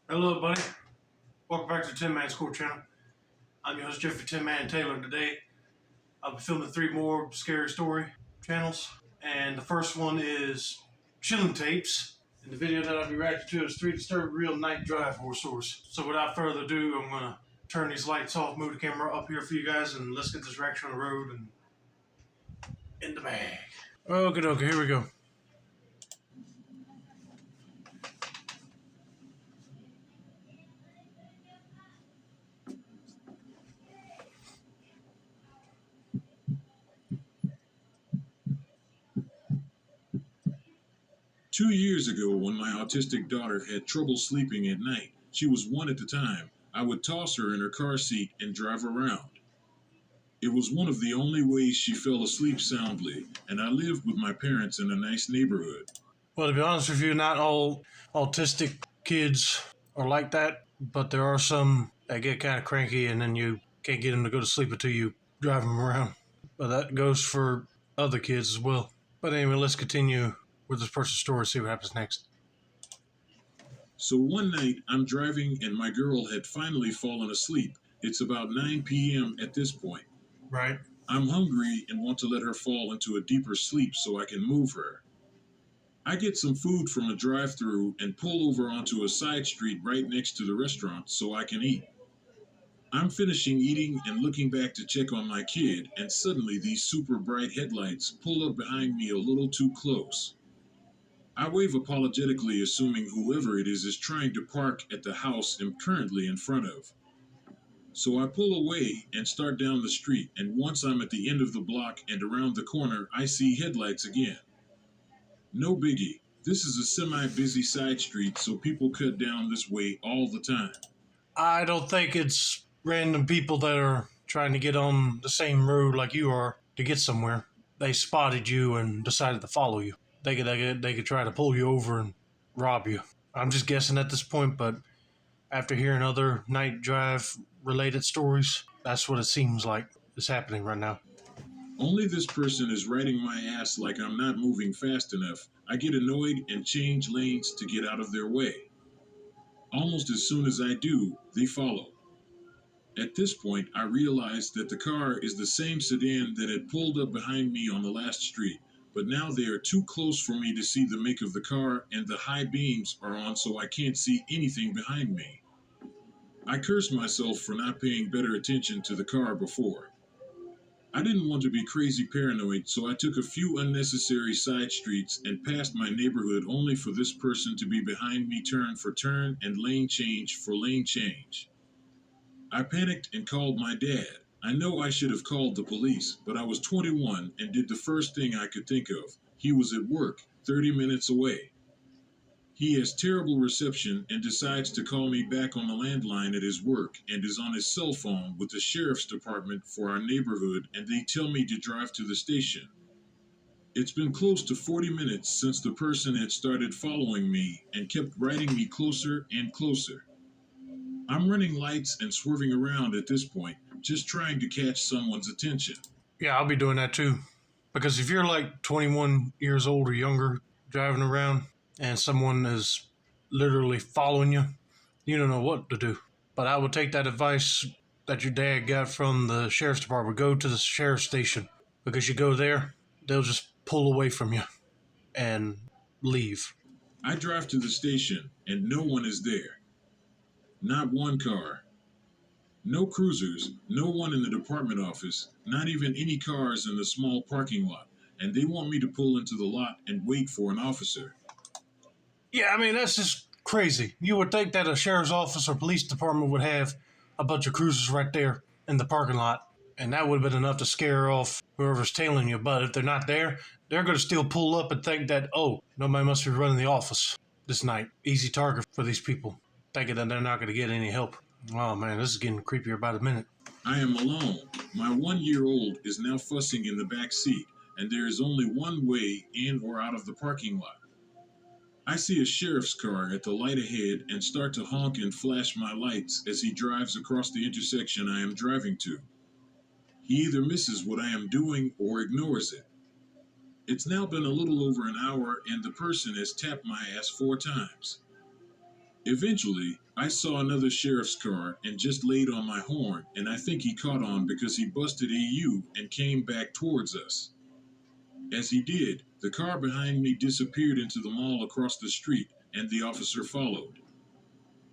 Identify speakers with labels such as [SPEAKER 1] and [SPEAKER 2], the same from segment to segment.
[SPEAKER 1] Hello, buddy. Welcome back to the Tin Man Score channel. I'm your host, Jeffrey Tin Man Taylor. Today, I'll be filming 3 more scary story channels. And the first one is Chilling Tapes. And the video that I'll be reacting to is 3 disturbing real night drive horror stories. So without further ado, I'm going to turn these lights off, move the camera up here for you guys, and let's get this reaction on the road and in the bag. Okay, here we go.
[SPEAKER 2] 2 years ago, when my autistic daughter had trouble sleeping at night, she was 1 at the time, I would toss her in her car seat and drive around. It was one of the only ways she fell asleep soundly, and I lived with my parents in a nice neighborhood.
[SPEAKER 1] Well, to be honest with you, not all autistic kids are like that, but there are some that get kind of cranky and then you can't get them to go to sleep until you drive them around. But that goes for other kids as well. But anyway, let's continue with this person's story, see what happens next.
[SPEAKER 2] So one night, I'm driving and my girl had finally fallen asleep. It's about 9 p.m. at this point.
[SPEAKER 1] Right.
[SPEAKER 2] I'm hungry and want to let her fall into a deeper sleep so I can move her. I get some food from a drive-thru and pull over onto a side street right next to the restaurant so I can eat. I'm finishing eating and looking back to check on my kid, and suddenly these super bright headlights pull up behind me a little too close. I wave apologetically, assuming whoever it is trying to park at the house I'm currently in front of. So I pull away and start down the street, and once I'm at the end of the block and around the corner, I see headlights again. No biggie. This is a semi-busy side street, so people cut down this way all the time.
[SPEAKER 1] I don't think it's random people that are trying to get on the same road like you are to get somewhere. They spotted you and decided to follow you. They could try to pull you over and rob you. I'm just guessing at this point, but after hearing other night drive related stories, that's what it seems like is happening right now.
[SPEAKER 2] Only this person is riding my ass like I'm not moving fast enough. I get annoyed and change lanes to get out of their way. Almost as soon as I do, they follow. At this point, I realize that the car is the same sedan that had pulled up behind me on the last street, but now they are too close for me to see the make of the car, and the high beams are on so I can't see anything behind me. I curse myself for not paying better attention to the car before. I didn't want to be crazy paranoid, so I took a few unnecessary side streets and passed my neighborhood only for this person to be behind me turn for turn and lane change for lane change. I panicked and called my dad. I know I should have called the police, but I was 21 and did the first thing I could think of. He was at work, 30 minutes away. He has terrible reception and decides to call me back on the landline at his work and is on his cell phone with the sheriff's department for our neighborhood, and they tell me to drive to the station. It's been close to 40 minutes since the person had started following me and kept riding me closer and closer. I'm running lights and swerving around at this point, just trying to catch someone's attention.
[SPEAKER 1] Yeah, I'll be doing that too. Because if you're like 21 years old or younger driving around and someone is literally following you, you don't know what to do. But I would take that advice that your dad got from the sheriff's department. Go to the sheriff's station, because you go there, they'll just pull away from you and leave.
[SPEAKER 2] I drive to the station and no one is there. Not one car. No cruisers, no one in the department office, not even any cars in the small parking lot, and they want me to pull into the lot and wait for an officer.
[SPEAKER 1] Yeah, I mean, that's just crazy. You would think that a sheriff's office or police department would have a bunch of cruisers right there in the parking lot, and that would have been enough to scare off whoever's tailing you. But if they're not there, they're going to still pull up and think that, oh, nobody must be running the office this night. Easy target for these people, thinking that they're not going to get any help. Oh man, this is getting creepier by the minute.
[SPEAKER 2] I am alone. My 1-year-old is now fussing in the back seat, and there is only one way in or out of the parking lot. I see a sheriff's car at the light ahead and start to honk and flash my lights as he drives across the intersection I am driving to. He either misses what I am doing or ignores it. It's now been a little over an hour and the person has tapped my ass 4 times. Eventually, I saw another sheriff's car and just laid on my horn, and I think he caught on because he busted a U and came back towards us. As he did, the car behind me disappeared into the mall across the street, and the officer followed.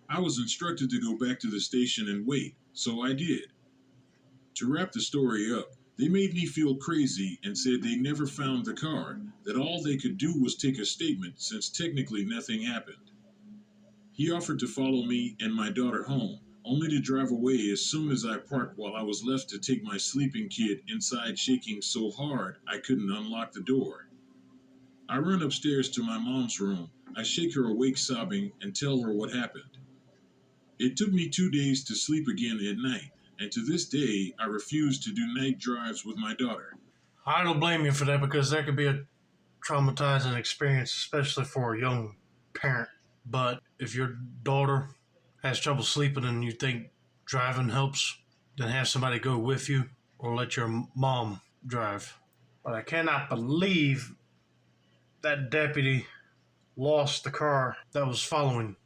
[SPEAKER 2] I was instructed to go back to the station and wait, so I did. To wrap the story up, they made me feel crazy and said they never found the car, that all they could do was take a statement since technically nothing happened. He offered to follow me and my daughter home, only to drive away as soon as I parked while I was left to take my sleeping kid inside shaking so hard I couldn't unlock the door. I run upstairs to my mom's room, I shake her awake sobbing and tell her what happened. It took me 2 days to sleep again at night, and to this day I refuse to do night drives with my daughter.
[SPEAKER 1] I don't blame you for that because that could be a traumatizing experience, especially for a young parent. But if your daughter has trouble sleeping and you think driving helps, then have somebody go with you or let your mom drive. But I cannot believe that deputy lost the car that was following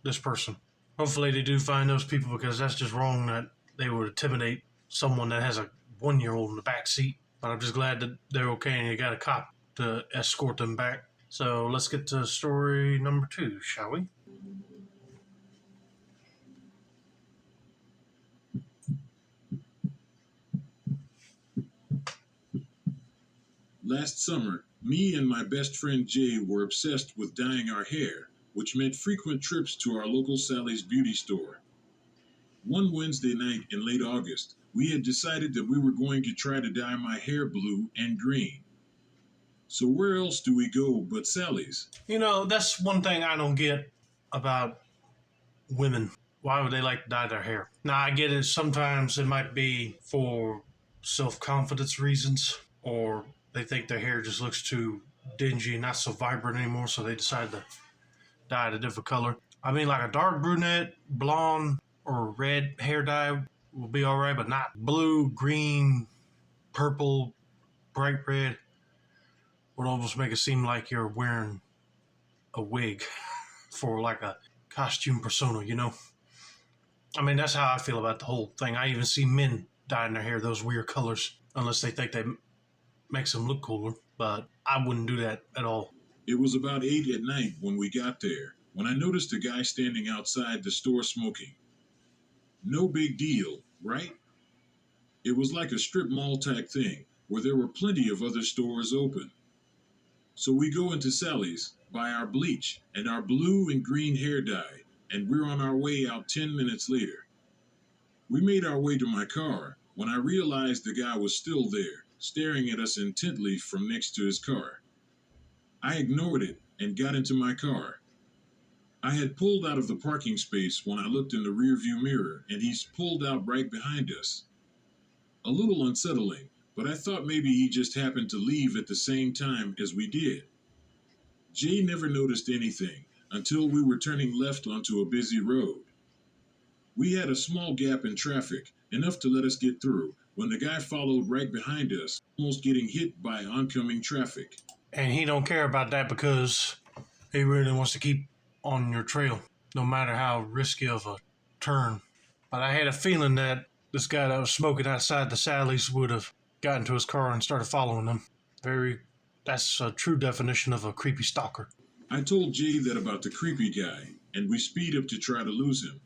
[SPEAKER 1] this person. Hopefully they do find those people because that's just wrong that they would intimidate someone that has a 1-year-old in the back seat. But I'm just glad that they're okay and you got a cop to escort them back. So let's get to story number 2, shall we?
[SPEAKER 2] Last summer, me and my best friend Jay were obsessed with dyeing our hair, which meant frequent trips to our local Sally's beauty store. One Wednesday night in late August, we had decided that we were going to try to dye my hair blue and green. So where else do we go but Sally's?
[SPEAKER 1] You know, that's one thing I don't get about women. Why would they like to dye their hair? Now, I get it. Sometimes it might be for self-confidence reasons, or they think their hair just looks too dingy and not so vibrant anymore, so they decide to dye it a different color. I mean, like a dark brunette, blonde, or red hair dye will be all right, but not blue, green, purple, bright red. Would almost make it seem like you're wearing a wig for like a costume persona, you know? I mean, that's how I feel about the whole thing. I even see men dyeing their hair those weird colors, unless they think they makes them look cooler. But I wouldn't do that at all.
[SPEAKER 2] It was about 8 at night when we got there, when I noticed a guy standing outside the store smoking. No big deal, right? It was like a strip mall type thing, where there were plenty of other stores open. So we go into Sally's, buy our bleach and our blue and green hair dye, and we're on our way out 10 minutes later. We made our way to my car when I realized the guy was still there, staring at us intently from next to his car. I ignored it and got into my car. I had pulled out of the parking space when I looked in the rearview mirror, and he's pulled out right behind us. A little unsettling, but I thought maybe he just happened to leave at the same time as we did. Jay never noticed anything until we were turning left onto a busy road. We had a small gap in traffic, enough to let us get through, when the guy followed right behind us, almost getting hit by oncoming traffic.
[SPEAKER 1] And he don't care about that because he really wants to keep on your trail, no matter how risky of a turn. But I had a feeling that this guy that was smoking outside the Sally's would have gotten to his car and started following them. That's a true definition of a creepy stalker.
[SPEAKER 2] I told Jay that about the creepy guy, and we speed up to try to lose him.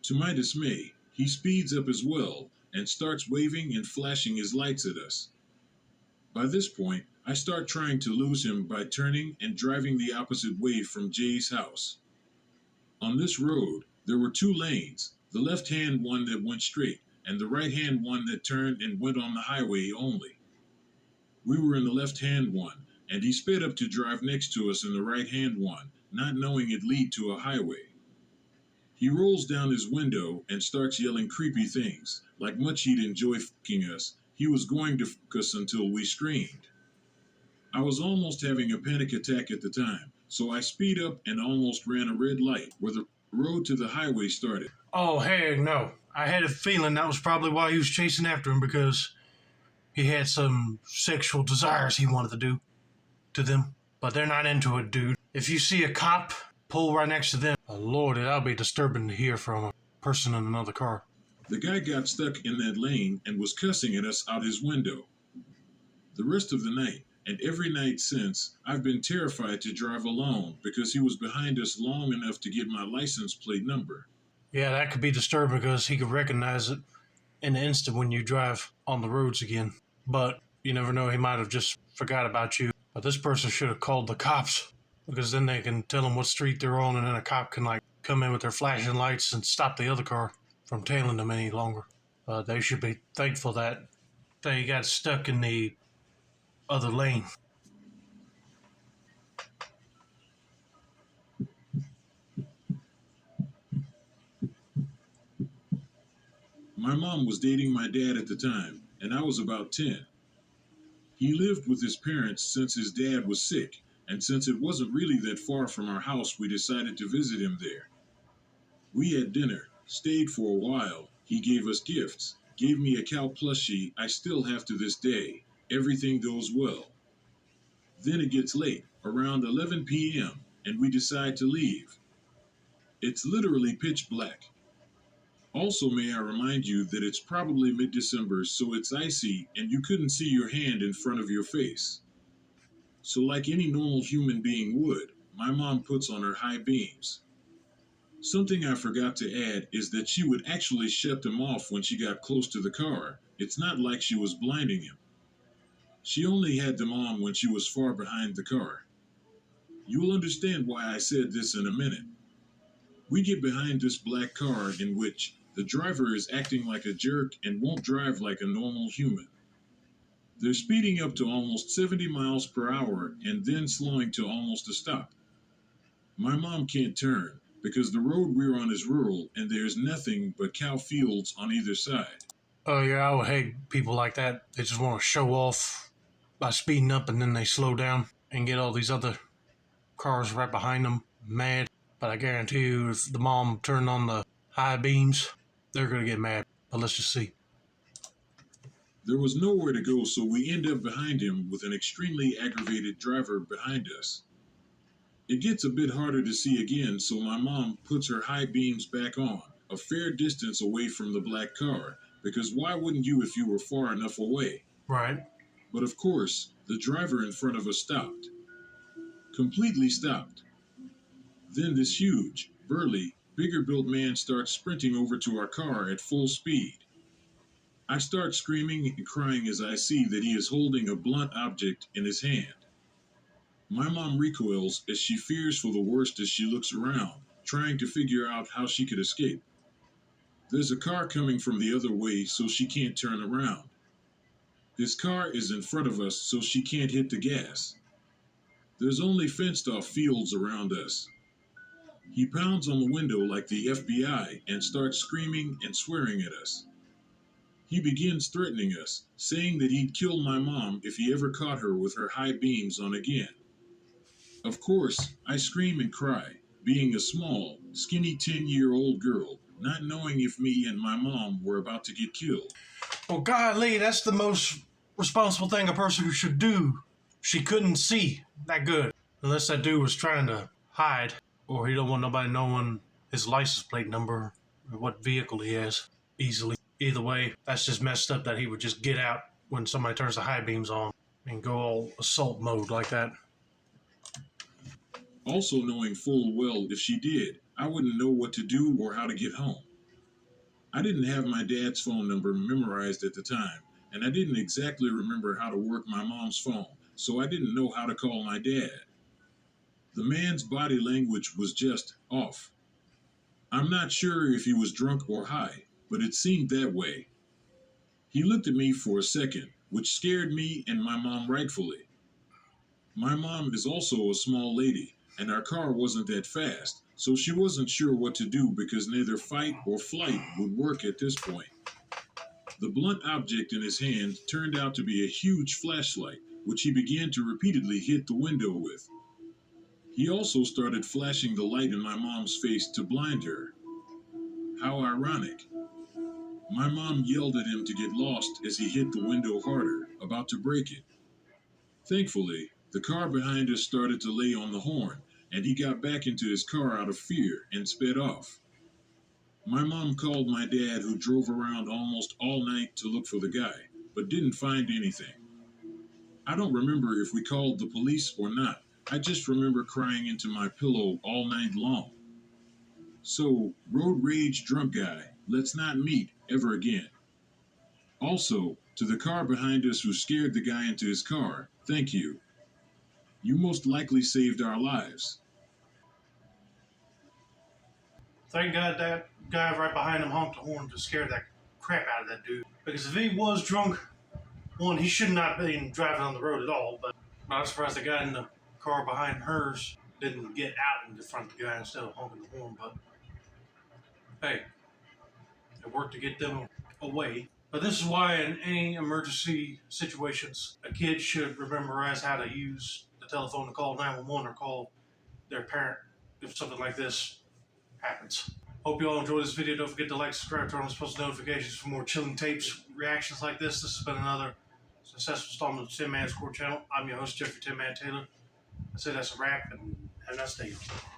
[SPEAKER 2] To my dismay, he speeds up as well and starts waving and flashing his lights at us. By this point, I start trying to lose him by turning and driving the opposite way from Jay's house. On this road, there were 2 lanes, the left-hand one that went straight and the right-hand one that turned and went on the highway only. We were in the left-hand one, and he sped up to drive next to us in the right-hand one, not knowing it'd lead to a highway. He rolls down his window and starts yelling creepy things, like much he'd enjoy fucking us. He was going to fuck us until we screamed. I was almost having a panic attack at the time, so I speed up and almost ran a red light where the road to the highway started.
[SPEAKER 1] Oh, heck no. I had a feeling that was probably why he was chasing after him, because he had some sexual desires he wanted to do to them. But they're not into it, dude. If you see a cop pull right next to them. Lord, that'll be disturbing to hear from a person in another car.
[SPEAKER 2] The guy got stuck in that lane and was cussing at us out his window. The rest of the night, and every night since, I've been terrified to drive alone because he was behind us long enough to get my license plate number.
[SPEAKER 1] Yeah, that could be disturbing because he could recognize it in an instant when you drive on the roads again. But you never know, he might have just forgot about you. But this person should have called the cops because then they can tell them what street they're on, and then a cop can like come in with their flashing lights and stop the other car from tailing them any longer. They should be thankful that they got stuck in the other lane.
[SPEAKER 2] My mom was dating my dad at the time, and I was about 10. He lived with his parents since his dad was sick, and since it wasn't really that far from our house, we decided to visit him there. We had dinner, stayed for a while, he gave us gifts, gave me a cow plushie I still have to this day. Everything goes well. Then it gets late, around 11 p.m., and we decide to leave. It's literally pitch black. Also, may I remind you that it's probably mid December, so it's icy and you couldn't see your hand in front of your face. So, like any normal human being would, my mom puts on her high beams. Something I forgot to add is that she would actually shut them off when she got close to the car. It's not like she was blinding him. She only had them on when she was far behind the car. You will understand why I said this in a minute. We get behind this black car in which the driver is acting like a jerk and won't drive like a normal human. They're speeding up to almost 70 miles per hour and then slowing to almost a stop. My mom can't turn because the road we're on is rural and there's nothing but cow fields on either side.
[SPEAKER 1] Oh, yeah, I would hate people like that. They just want to show off by speeding up and then they slow down and get all these other cars right behind them mad. But I guarantee you, if the mom turned on the high beams, they're going to get mad. But let's just see.
[SPEAKER 2] There was nowhere to go, so we end up behind him with an extremely aggravated driver behind us. It gets a bit harder to see again, so my mom puts her high beams back on, a fair distance away from the black car, because why wouldn't you if you were far enough away?
[SPEAKER 1] Right.
[SPEAKER 2] But of course, the driver in front of us stopped. Completely stopped. Then this huge, burly, bigger built man starts sprinting over to our car at full speed. I start screaming and crying as I see that he is holding a blunt object in his hand. My mom recoils as she fears for the worst as she looks around, trying to figure out how she could escape. There's a car coming from the other way, so she can't turn around. His car is in front of us, so she can't hit the gas. There's only fenced off fields around us. He pounds on the window like the FBI and starts screaming and swearing at us. He begins threatening us, saying that he'd kill my mom if he ever caught her with her high beams on again. Of course, I scream and cry, being a small, skinny 10-year-old girl, not knowing if me and my mom were about to get killed.
[SPEAKER 1] Well, golly, that's the most responsible thing a person should do. She couldn't see that good, unless that dude was trying to hide, or he don't want nobody knowing his license plate number or what vehicle he has easily. Either way, that's just messed up that he would just get out when somebody turns the high beams on and go all assault mode like that.
[SPEAKER 2] Also knowing full well if she did, I wouldn't know what to do or how to get home. I didn't have my dad's phone number memorized at the time, and I didn't exactly remember how to work my mom's phone, so I didn't know how to call my dad. The man's body language was just off. I'm not sure if he was drunk or high, but it seemed that way. He looked at me for a second, which scared me and my mom rightfully. My mom is also a small lady, and our car wasn't that fast, so she wasn't sure what to do because neither fight or flight would work at this point. The blunt object in his hand turned out to be a huge flashlight, which he began to repeatedly hit the window with. He also started flashing the light in my mom's face to blind her. How ironic. My mom yelled at him to get lost as he hit the window harder, about to break it. Thankfully, the car behind us started to lay on the horn, and he got back into his car out of fear and sped off. My mom called my dad, who drove around almost all night to look for the guy, but didn't find anything. I don't remember if we called the police or not. I just remember crying into my pillow all night long. So, road rage drunk guy, let's not meet ever again. Also, to the car behind us who scared the guy into his car, thank you. You most likely saved our lives.
[SPEAKER 1] Thank God that guy right behind him honked the horn to scare that crap out of that dude. Because if he was drunk, one, he should not have been driving on the road at all. But I'm surprised the guy in the car behind hers didn't get out in front of the guy instead of honking the horn. But hey, it worked to get them away. But this is why in any emergency situations, a kid should memorize how to use the telephone to call 911 or call their parent if something like this happens. Hope you all enjoyed this video. Don't forget to like, subscribe, turn on the post notifications for more chilling tapes, reactions like this. This has been another successful installment of the Tin Man Score channel. I'm your host, Jeffrey Tin Man Taylor. I say that's a wrap, and have a nice day.